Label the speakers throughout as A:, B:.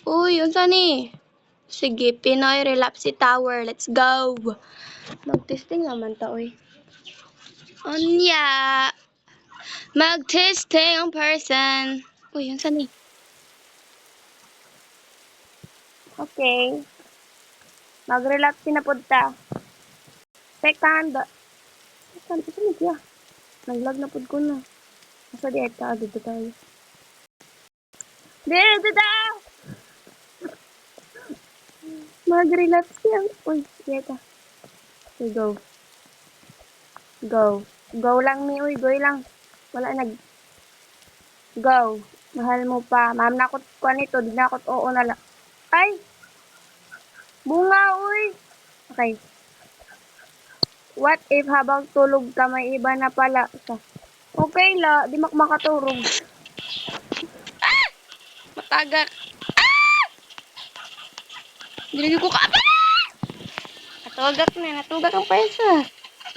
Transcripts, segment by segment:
A: Uy, unsa ni? Sige, Pinoy Relapse Tower. Let's go. Mag-testing naman ta, uy. Unya. Mag-testing ang person. Uy, unsa ni? Okay. Mag-relapse na pud ta. Second. Second, unsa ni siya? Naglag na pud ko na. Asa di ta dito tayo. Dito daw. Mag-relapse yan. Uy, dito. Okay, go. Go. Go lang mi, uy. Go lang. Wala nag... Go. Mahal mo pa. Ma'am, nakot ko nito. Di nakot oo na lang. Ay! Bunga, uy! Okay. What if habang tulog ka may iba na pala? Okay la. Di makaturog. Ah! Matagak. Ah! Dili ko ka... Natugak na. Natugak ang pwersa.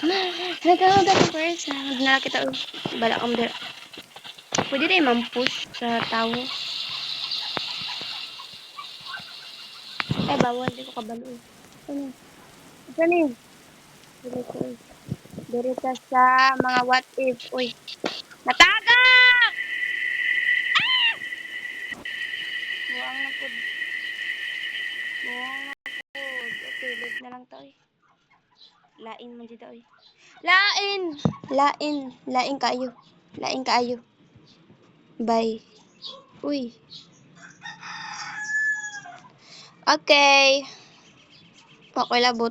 A: Natugak ang pwersa. Magdala kita. Bala kang dala. Pwede rin mampush sa tao. Ay, bawal. Di ko kabalo. Ano? Ano yun? Dirita sa mga what if. Uy. Natagak! Ah! Buwang na po. Buwang na po. Okay, leave na lang to. Lain man dito. Lain! Lain. Lain kayo. Lain kayo. Bye. Uy. Okay. Okay, labot.